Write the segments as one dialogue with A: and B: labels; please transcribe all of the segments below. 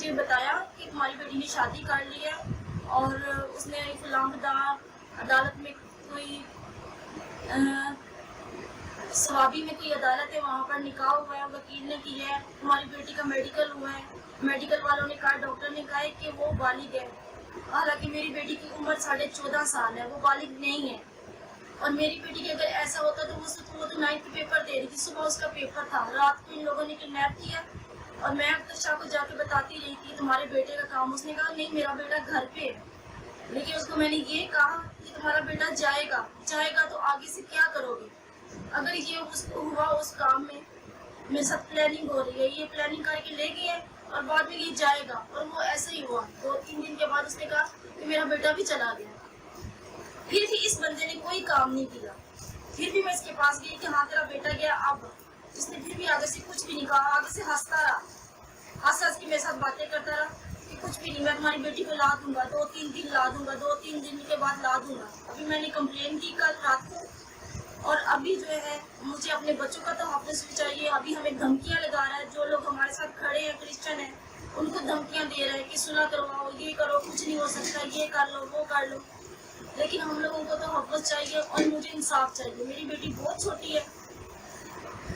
A: مجھے بتایا کہ تمہاری بیٹی نے شادی کر لی ہے اور اس نے فلاں عدالت میں کوئی سوابی میں کوئی عدالت ہے وہاں پر نکاح ہوا ہے، وکیل نے کی ہے، تمہاری بیٹی کا میڈیکل ہوا ہے، میڈیکل والوں نے کہا، ڈاکٹر نے کہا ہے کہ وہ بالغ ہے، حالانکہ میری بیٹی کی عمر 14.5 سال ہے، وہ بالغ نہیں ہے۔ اور میری بیٹی کے اگر ایسا ہوتا تو وہ تو 9th پیپر دے رہی تھی، صبح اس کا پیپر تھا، رات کو ان لوگوں نے کڈنیپ کیا اور میں اختر شاہ کو جا کے بتاتی رہی تھی تمہارے بیٹے کا کام، اس نے کہا نہیں میرا بیٹا گھر پہ ہے، لیکن اس کو میں نے یہ کہا کہ تمہارا بیٹا جائے گا تو آگے سے کیا کرو گے؟ اگر یہ ہوا اس کام میں میرے ساتھ پلاننگ ہو رہی ہے، یہ پلاننگ کر کے لے گئی ہے اور بعد میں یہ جائے گا، اور وہ ایسا ہی ہوا، 2-3 دن کے بعد اس نے کہا کہ میرا بیٹا بھی چلا گیا۔ پھر بھی اس بندے نے کوئی کام نہیں کیا، پھر بھی میں اس کے پاس گئی کہ ہاں تیرا بیٹا گیا، اب اس نے پھر بھی آگے سے کچھ بھی نہیں کہا، آگے سے ہنستا رہا، ہنس کے میرے ساتھ باتیں کرتا رہا کہ کچھ بھی نہیں، میں تمہاری بیٹی کو لا دوں گا، 2-3 دن لا دوں گا، 2-3 دن کے بعد لا دوں گا۔ ابھی میں نے کمپلین کی کل رات کو، اور ابھی جو ہے مجھے اپنے بچوں کا تحفظ بھی چاہیے، ابھی ہمیں دھمکیاں لگا رہا ہے، جو لوگ ہمارے ساتھ کھڑے ہیں کرسچن ہیں ان کو دھمکیاں دے رہے ہیں کہ صلح کرواؤ، یہ کرو، کچھ نہیں ہو سکتا، یہ کر لو، وہ کر لو، لیکن ہم لوگوں کو تحفظ چاہیے اور مجھے انصاف چاہیے۔ میری بیٹی بہت چھوٹی ہے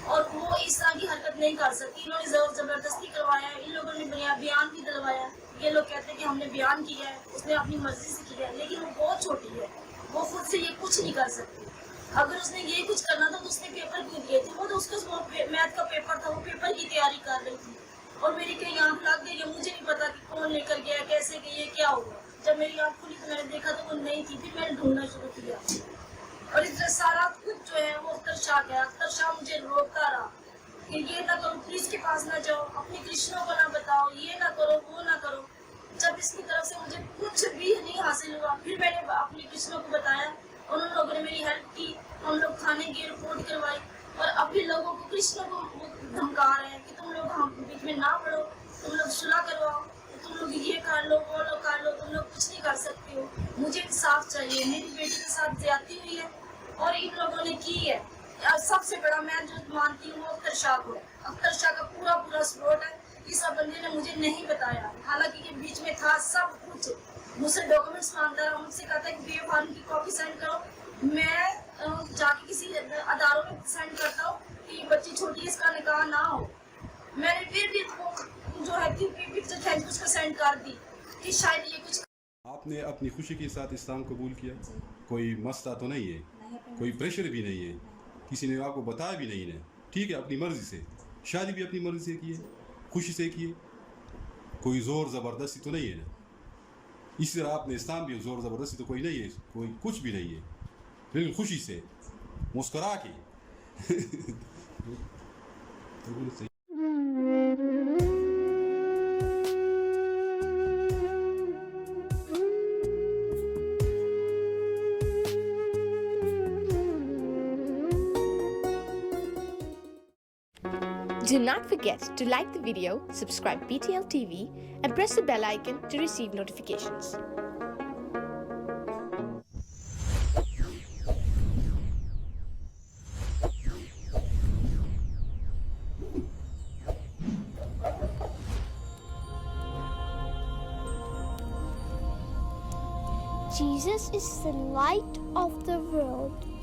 A: اور وہ اس طرح کی حرکت نہیں کر سکتی، انہوں نے زور زبردستی کروایا ہے، ان لوگوں نے بیان بھی دلوایا، یہ لوگ کہتے ہیں کہ ہم نے بیان کیا ہے، اس نے اپنی مرضی سے کیا ہے، لیکن وہ بہت چھوٹی ہے، وہ خود سے یہ کچھ نہیں کر سکتی۔ اگر اس نے یہ کچھ کرنا تھا تو اس نے پیپر کیوں دیے تھے؟ وہ تو اس کا میتھ کا پیپر تھا، وہ پیپر کی تیاری کر رہی تھی، اور میری کہیں آنکھ لگ گئی ہے، مجھے نہیں پتا کہ کون لے کر گیا، کیسے گئی، کیا ہوا۔ جب میری آنکھ کھلی تو میں نے دیکھا تو وہ نہیں تھی، پھر میں نے ڈھونڈنا شروع کیا، اور اس طرح سارا کچھ جو ہے وہ اختر شاہ گیا۔ اختر شاہ مجھے روکتا رہا کہ یہ نہ کرو، پولیس کے پاس نہ جاؤ، اپنے کرشنوں کو نہ بتاؤ، یہ نہ کرو، وہ نہ کرو۔ جب اس کی طرف سے مجھے کچھ بھی نہیں حاصل ہوا، پھر میں نے اپنے کرشنوں کو بتایا، انہوں لوگوں نے میری ہیلپ کی، ہم لوگ تھانے کی رپورٹ کروائی، اور ابھی لوگوں کو کرشنوں کو دھمکا رہے ہیں کہ تم لوگ ہم بیچ میں نہ پڑو، تم لوگ صلح کرواؤ، تم لوگ یہ کر لو، وہ لوگ کر لو، تم لوگ کچھ نہیں کر سکتے ہو۔ مجھے انصاف چاہیے، میری بیٹی کے ساتھ زیادتی ہوئی ہے اور ان لوگوں نے کی ہے۔ سب سے بڑا میں جو مانتی ہوں وہ اختر شاہ کو ہے، اختر شاہ کا پورا سپورٹ ہے۔ اس بندے نے مجھے نہیں بتایا، حالانکہ یہ بیچ میں تھا سب کچھ، مجھ سے ڈاکومنٹس مانگتا رہا، مجھ سے کہتا ہے کہ بی اے فارم کی کاپی سینڈ کرو، میں جا کے کسی اداروں میں سینڈ کرتا ہوں کہ بچی چھوٹی ہے، اس کا نکاح نہ ہو۔ میں نے پھر بھی جو ہے پکچر کھینچ کے اس کو سینڈ کر دی کہ شاید یہ کچھ۔
B: آپ نے اپنی خوشی کے ساتھ اسلام قبول کیا؟ کوئی مسئلہ تو نہیں ہے، کوئی پریشر بھی نہیں ہے، کسی نے آپ کو بتایا بھی نہیں ہے، ٹھیک ہے، اپنی مرضی سے شادی بھی اپنی مرضی سے کیے، خوشی سے کیے، کوئی زور زبردستی تو نہیں ہے نا؟ اسی طرح آپ نے اسلام بھی زور زبردستی تو کوئی نہیں ہے، کوئی کچھ بھی نہیں ہے، لیکن خوشی سے مسکرا کے
C: Do not forget to like the video, subscribe BTL TV, and press the bell icon to receive notifications.
D: Jesus is the light of the world.